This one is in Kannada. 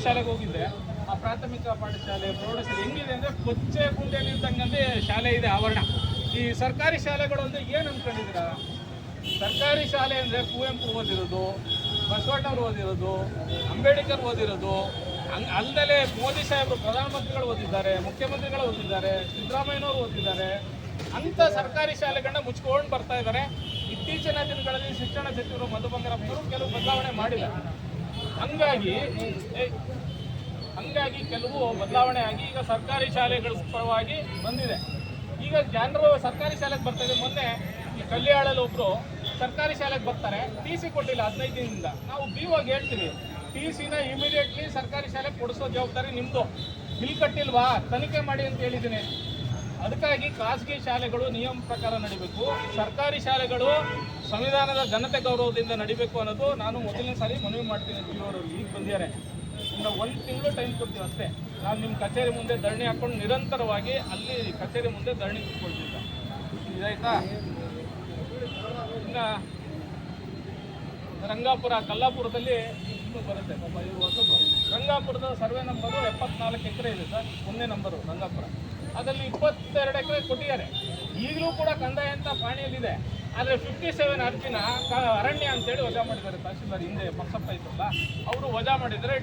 ಶಾಲೆಗೆ ಹೋಗಿದ್ದೆ. ಆ ಪ್ರಾಥಮಿಕ ಪಾಠಶಾಲೆ ಪ್ರೌಢಶಾಲೆ ಹೆಂಗಿದೆ ಅಂದರೆ ಕೊಚ್ಚೆ ಕುಂಟೆ ನಿಂತಂಗಂತೆ ಶಾಲೆ ಇದೆ ಆವರಣ. ಈ ಸರ್ಕಾರಿ ಶಾಲೆಗಳು ಅಂದರೆ ಏನು ಅಂದ್ಕೊಂಡಿದ್ದೀರಾ? ಸರ್ಕಾರಿ ಶಾಲೆ ಅಂದರೆ ಕುವೆಂಪು ಓದಿರೋದು, ಬಸವಣ್ಣವ್ರು ಓದಿರೋದು, ಅಂಬೇಡ್ಕರ್ ಓದಿರೋದು, ಅಲ್ಲದೆ ಮೋದಿ ಸಾಹೇಬರು ಪ್ರಧಾನಮಂತ್ರಿಗಳು ಓದಿದ್ದಾರೆ, ಮುಖ್ಯಮಂತ್ರಿಗಳು ಓದಿದ್ದಾರೆ, ಸಿದ್ದರಾಮಯ್ಯನವರು ಓದಿದ್ದಾರೆ. ಅಂಥ ಸರ್ಕಾರಿ ಶಾಲೆಗಳನ್ನ ಮುಚ್ಕೊಂಡು ಬರ್ತಾ ಇದ್ದಾರೆ. ಇತ್ತೀಚಿನ ದಿನಗಳಲ್ಲಿ ಶಿಕ್ಷಣ ಸಚಿವರು ಮಧು ಬಂಗಾರಪ್ಪನವರು ಕೆಲವು ಬದಲಾವಣೆ ಮಾಡಿದ್ದಾರೆ. ಹಂಗಾಗಿ ಕೆಲವು ಬದಲಾವಣೆ ಆಗಿ ಈಗ ಸರ್ಕಾರಿ ಶಾಲೆಗಳ ಪರವಾಗಿ ಬಂದಿದೆ. ಈಗ ಜನರು ಸರ್ಕಾರಿ ಶಾಲೆಗೆ ಬರ್ತಾರೆ. ಮೊನ್ನೆ ಈ ಕಲ್ಯಾಣಲ್ಲಿ ಒಬ್ಬರು ಸರ್ಕಾರಿ ಶಾಲೆಗೆ ಬರ್ತಾರೆ, ಟಿ ಸಿ ಕೊಟ್ಟಿಲ್ಲ 15 ದಿನದಿಂದ. ನಾವು BOಗೆ ಹೇಳ್ತೀವಿ, ಟಿ ಸಿನ ಇಮಿಡಿಯೇಟ್ಲಿ ಸರ್ಕಾರಿ ಶಾಲೆಗೆ ಕೊಡಿಸೋ ಜವಾಬ್ದಾರಿ ನಿಮ್ಮದು. ಬಿಲ್ ಕಟ್ಟಿಲ್ವಾ ತನಿಖೆ ಮಾಡಿ ಅಂತ ಹೇಳಿದ್ದೀನಿ. ಅದಕ್ಕಾಗಿ ಖಾಸಗಿ ಶಾಲೆಗಳು ನಿಯಮ ಪ್ರಕಾರ ನಡಿಬೇಕು, ಸರ್ಕಾರಿ ಶಾಲೆಗಳು ಸಂವಿಧಾನದ ಘನತೆ ಗೌರವದಿಂದ ನಡಿಬೇಕು ಅನ್ನೋದು ನಾನು ಮೊದಲನೇ ಸಾರಿ ಮನವಿ ಮಾಡ್ತೀನಿ. BOರವರು ಈಗ ಬಂದಿದ್ದಾರೆ. ಇನ್ನು 1 ತಿಂಗಳು ಟೈಮ್ ಕೊಡ್ತೀವಿ ಅಷ್ಟೇ. ನಾನು ನಿಮ್ಮ ಕಚೇರಿ ಮುಂದೆ ಧರಣಿ ಹಾಕ್ಕೊಂಡು ನಿರಂತರವಾಗಿ ಅಲ್ಲಿ ಕಚೇರಿ ಮುಂದೆ ಧರಣಿ ಕೂತ್ಕೊಳ್ತಿದ್ದ. ಇದಾಯ್ತಾ? ಇನ್ನು ರಂಗಾಪುರ, ಕಲ್ಲಾಪುರದಲ್ಲಿ ಇನ್ನೂ ಬರುತ್ತೆ ಪಾಪ ಇವರು ಹೊಸಬರು. ರಂಗಾಪುರದ ಸರ್ವೆ ನಂಬರು 74 ಎಕರೆ ಇದೆ ಸರ್, 1ನೇ ನಂಬರು ರಂಗಾಪುರ. ಅದರಲ್ಲಿ 22 ಎಕರೆ ಕೊಟ್ಟಿದ್ದಾರೆ. ಈಗಲೂ ಕೂಡ ಕಂದಾಯ ಅಂತ ಪಾಣಿಯಲ್ಲಿದೆ. ಆದರೆ 57 ಅರ್ಜಿನ ಅರಣ್ಯ ಅಂತೇಳಿ ವಜಾ ಮಾಡಿದ್ದಾರೆ ತಹಶೀಲ್ದಾರ್. ಹಿಂದೆ ಪಕ್ಷಪ್ಪ ಇತ್ತಲ್ಲ, ಅವರು ವಜಾ ಮಾಡಿದರೆ